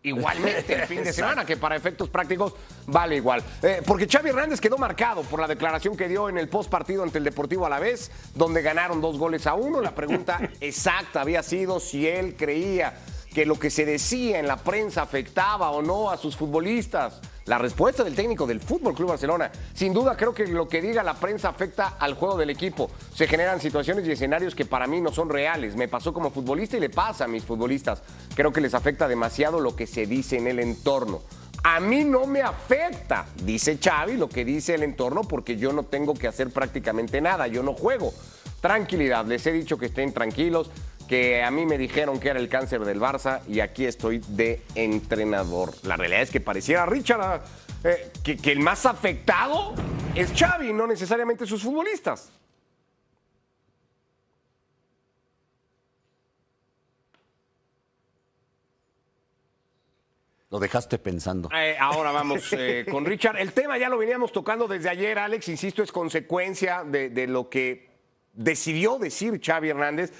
igualmente el fin de semana, que para efectos prácticos vale igual. Porque Xavi Hernández quedó marcado por la declaración que dio en el post partido ante el Deportivo Alavés, donde ganaron 2-1. La pregunta exacta había sido si él creía que lo que se decía en la prensa afectaba o no a sus futbolistas. La respuesta del técnico del Fútbol Club Barcelona: sin duda creo que lo que diga la prensa afecta al juego del equipo. Se generan situaciones y escenarios que para mí no son reales. Me pasó como futbolista y le pasa a mis futbolistas. Creo que les afecta demasiado lo que se dice en el entorno. A mí no me afecta, dice Xavi, lo que dice el entorno, porque yo no tengo que hacer prácticamente nada, yo no juego. Tranquilidad, les he dicho que estén tranquilos, que a mí me dijeron que era el cáncer del Barça y aquí estoy de entrenador. La realidad es que pareciera, Richard, que el más afectado es Xavi, no necesariamente sus futbolistas. Lo dejaste pensando. Ahora vamos con Richard. El tema ya lo veníamos tocando desde ayer, Alex. Insisto, es consecuencia de lo que decidió decir Xavi Hernández,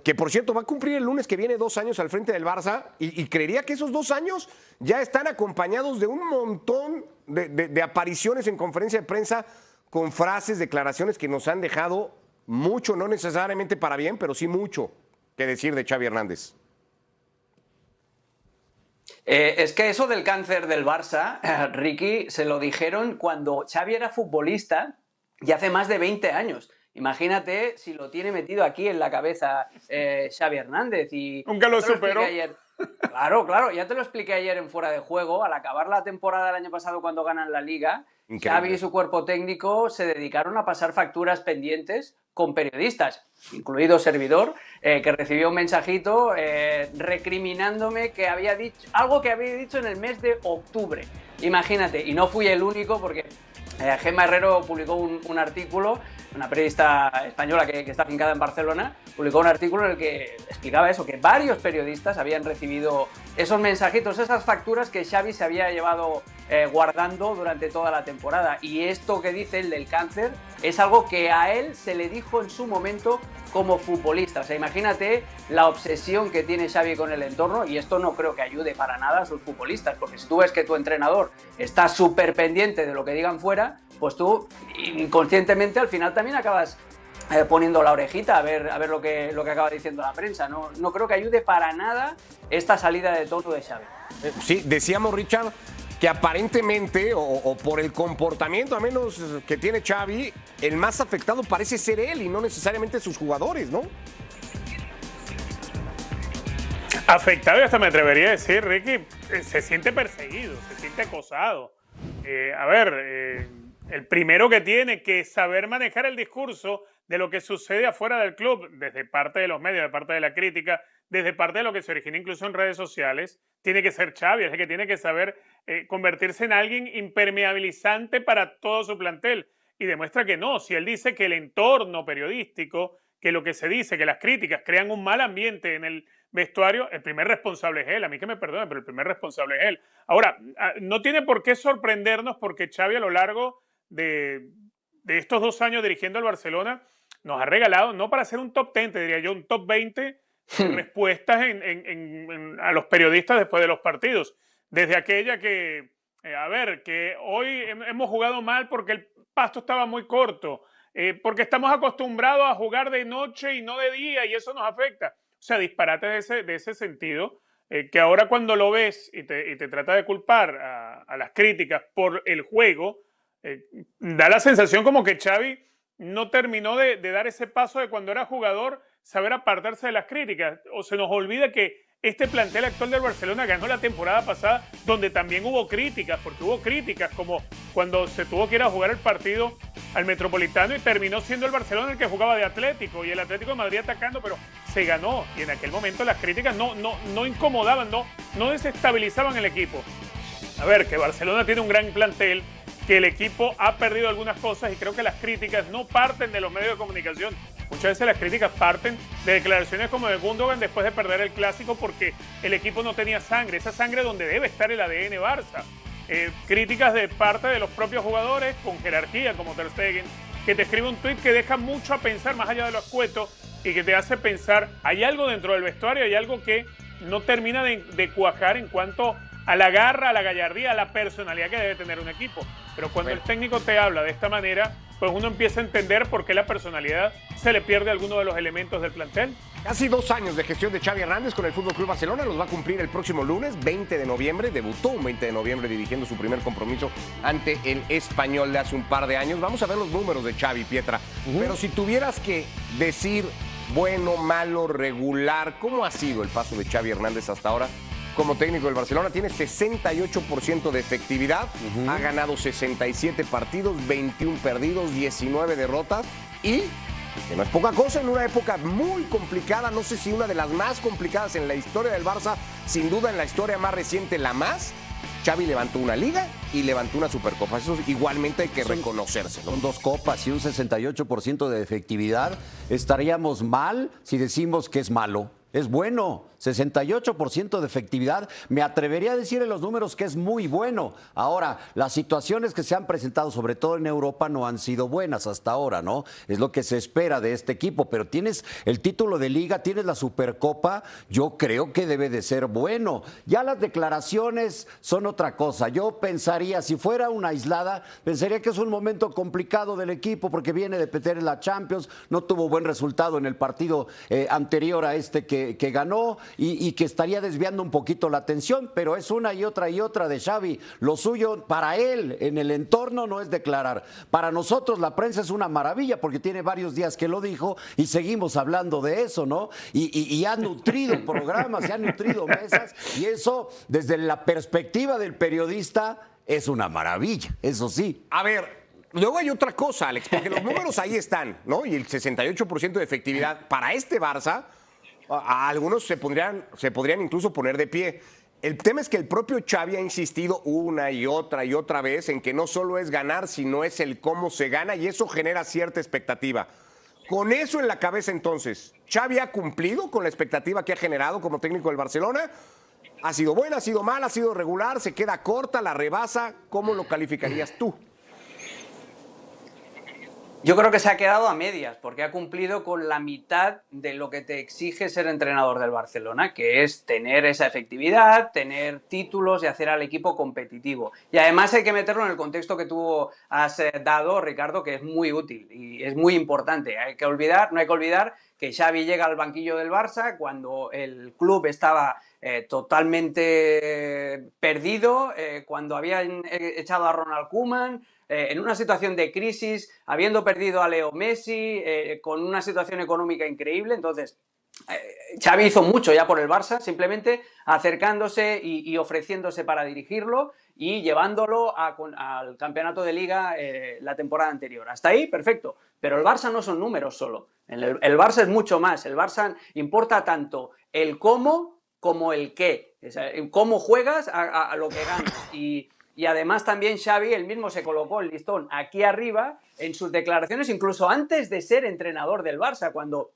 que por cierto va a cumplir el lunes que viene 2 años al frente del Barça, y creería que esos 2 años ya están acompañados de un montón de apariciones en conferencia de prensa con frases, declaraciones que nos han dejado mucho, no necesariamente para bien, pero sí mucho que decir de Xavi Hernández. Es que eso del cáncer del Barça, Ricky, se lo dijeron cuando Xavi era futbolista y hace más de 20 años. Imagínate si lo tiene metido aquí en la cabeza Xavi Hernández. Y nunca lo superó. Claro, ya te lo expliqué ayer en Fuera de Juego. Al acabar la temporada del año pasado cuando ganan la Liga, increíble, Xavi y su cuerpo técnico se dedicaron a pasar facturas pendientes con periodistas, incluido servidor, que recibió un mensajito recriminándome que había dicho algo que había dicho en el mes de octubre. Imagínate, y no fui el único porque Gemma Herrero publicó un artículo, una periodista española que está afincada en Barcelona, publicó un artículo en el que explicaba eso, que varios periodistas habían recibido esos mensajitos, esas facturas que Xavi se había llevado guardando durante toda la temporada. Y esto que dice el del cáncer es algo que a él se le dijo en su momento como futbolista. O sea, imagínate la obsesión que tiene Xavi con el entorno, y esto no creo que ayude para nada a sus futbolistas, porque si tú ves que tu entrenador está súper pendiente de lo que digan fuera, pues tú inconscientemente al final también acabas poniendo la orejita a ver lo que acaba diciendo la prensa. No creo que ayude para nada esta salida de tono de Xavi. Sí, decíamos, Richard, que aparentemente, o por el comportamiento, a menos que tiene Xavi, el más afectado parece ser él y no necesariamente sus jugadores, ¿no? Afectado, y hasta me atrevería a decir, Ricky, se siente perseguido, se siente acosado. El primero que tiene que saber manejar el discurso de lo que sucede afuera del club, desde parte de los medios, de parte de la crítica, desde parte de lo que se origina incluso en redes sociales, tiene que ser Xavi, es el que tiene que saber convertirse en alguien impermeabilizante para todo su plantel. Y demuestra que no. Si él dice que el entorno periodístico, que lo que se dice, que las críticas crean un mal ambiente en el vestuario, el primer responsable es él. A mí que me perdone, pero el primer responsable es él. Ahora, no tiene por qué sorprendernos, porque Xavi a lo largo de estos 2 años dirigiendo al Barcelona nos ha regalado, no para hacer un top 10, te diría yo, un top 20 respuestas a los periodistas después de los partidos. Desde aquella que hoy hemos jugado mal porque el pasto estaba muy corto, porque estamos acostumbrados a jugar de noche y no de día y eso nos afecta. O sea, disparates de ese sentido, que ahora cuando lo ves y te trata de culpar a las críticas por el juego, da la sensación como que Xavi no terminó de dar ese paso de cuando era jugador, saber apartarse de las críticas. O se nos olvida que este plantel actual del Barcelona ganó la temporada pasada, donde también hubo críticas, porque hubo críticas como cuando se tuvo que ir a jugar el partido al Metropolitano y terminó siendo el Barcelona el que jugaba de Atlético y el Atlético de Madrid atacando, pero se ganó. Y en aquel momento las críticas no incomodaban, no desestabilizaban el equipo. A ver, que Barcelona tiene un gran plantel, que el equipo ha perdido algunas cosas, y creo que las críticas no parten de los medios de comunicación. Muchas veces las críticas parten de declaraciones como de Gundogan después de perder el Clásico porque el equipo no tenía sangre, esa sangre donde debe estar el ADN Barça. Críticas de parte de los propios jugadores con jerarquía como Ter Stegen, que te escribe un tuit que deja mucho a pensar más allá de lo escueto y que te hace pensar, hay algo dentro del vestuario, hay algo que no termina de cuajar en cuanto a la garra, a la gallardía, a la personalidad que debe tener un equipo. Pero cuando el técnico te habla de esta manera, pues uno empieza a entender por qué la personalidad se le pierde a alguno de los elementos del plantel. Casi 2 años de gestión de Xavi Hernández con el FC Barcelona, los va a cumplir el próximo lunes, 20 de noviembre. Debutó un 20 de noviembre dirigiendo su primer compromiso ante el Español de hace un par de años. Vamos a ver los números de Xavi, Pietra. Pero si tuvieras que decir bueno, malo, regular, ¿cómo ha sido el paso de Xavi Hernández hasta ahora como técnico del Barcelona? Tiene 68% de efectividad, ha ganado 67 partidos, 21 perdidos, 19 derrotas y, que no es poca cosa, en una época muy complicada, no sé si una de las más complicadas en la historia del Barça, sin duda en la historia más reciente la más. Xavi levantó una liga y levantó una supercopa. Eso igualmente hay que reconocerse, ¿no? Son 2 copas y un 68% de efectividad. ¿Estaríamos mal si decimos que es malo? Es bueno, 68% de efectividad. Me atrevería a decir en los números que es muy bueno. Ahora, las situaciones que se han presentado, sobre todo en Europa, no han sido buenas hasta ahora, ¿no? Es lo que se espera de este equipo. Pero tienes el título de liga, tienes la Supercopa, yo creo que debe de ser bueno. Ya las declaraciones son otra cosa. Yo pensaría, si fuera una aislada, pensaría que es un momento complicado del equipo porque viene de perder en la Champions, no tuvo buen resultado en el partido anterior a este que ganó y que estaría desviando un poquito la atención, pero es una y otra de Xavi. Lo suyo para él en el entorno no es declarar. Para nosotros la prensa es una maravilla porque tiene varios días que lo dijo y seguimos hablando de eso, ¿no? Y ha nutrido programas, se han nutrido mesas y eso desde la perspectiva del periodista es una maravilla, eso sí. A ver, luego hay otra cosa, Alex, porque los números ahí están, ¿no? Y el 68% de efectividad para este Barça, a algunos se podrían incluso poner de pie. El tema es que el propio Xavi ha insistido una y otra vez en que no solo es ganar, sino es el cómo se gana y eso genera cierta expectativa. Con eso en la cabeza entonces, ¿Xavi ha cumplido con la expectativa que ha generado como técnico del Barcelona? ¿Ha sido buena, ha sido mala, ha sido regular, se queda corta, la rebasa? ¿Cómo lo calificarías tú? Yo creo que se ha quedado a medias, porque ha cumplido con la mitad de lo que te exige ser entrenador del Barcelona, que es tener esa efectividad, tener títulos y hacer al equipo competitivo. Y además hay que meterlo en el contexto que tú has dado, Ricardo, que es muy útil y es muy importante. No hay que olvidar que Xavi llega al banquillo del Barça cuando el club estaba totalmente perdido, cuando habían echado a Ronald Koeman, en una situación de crisis, habiendo perdido a Leo Messi, con una situación económica increíble. Entonces, Xavi hizo mucho ya por el Barça, simplemente acercándose y ofreciéndose para dirigirlo y llevándolo al campeonato de Liga la temporada anterior. Hasta ahí, perfecto. Pero el Barça no son números solo. El Barça es mucho más. El Barça importa tanto el cómo como el qué. O sea, cómo juegas a lo que ganas. Y además también Xavi, él mismo se colocó el listón aquí arriba en sus declaraciones, incluso antes de ser entrenador del Barça, cuando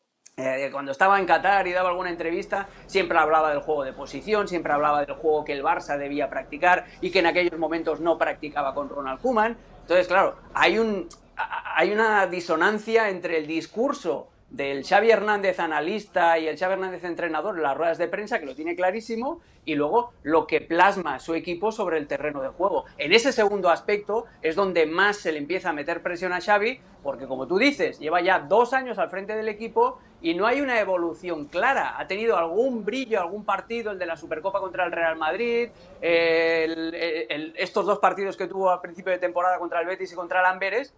estaba en Qatar y daba alguna entrevista, siempre hablaba del juego de posición, siempre hablaba del juego que el Barça debía practicar y que en aquellos momentos no practicaba con Ronald Koeman. Entonces, claro, hay una disonancia entre el discurso del Xavi Hernández analista y el Xavi Hernández entrenador en las ruedas de prensa, que lo tiene clarísimo, y luego lo que plasma su equipo sobre el terreno de juego. En ese segundo aspecto es donde más se le empieza a meter presión a Xavi, porque como tú dices, lleva ya 2 años al frente del equipo y no hay una evolución clara. Ha tenido algún brillo, algún partido, el de la Supercopa contra el Real Madrid, estos 2 partidos que tuvo al principio de temporada contra el Betis y contra el Amberes,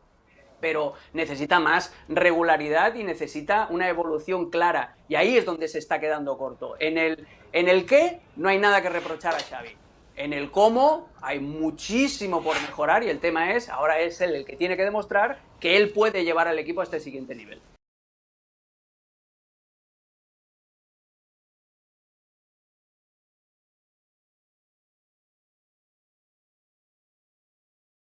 pero necesita más regularidad y necesita una evolución clara. Y ahí es donde se está quedando corto. En el qué no hay nada que reprochar a Xavi. En el cómo hay muchísimo por mejorar y el tema es, ahora es él el que tiene que demostrar que él puede llevar al equipo a este siguiente nivel.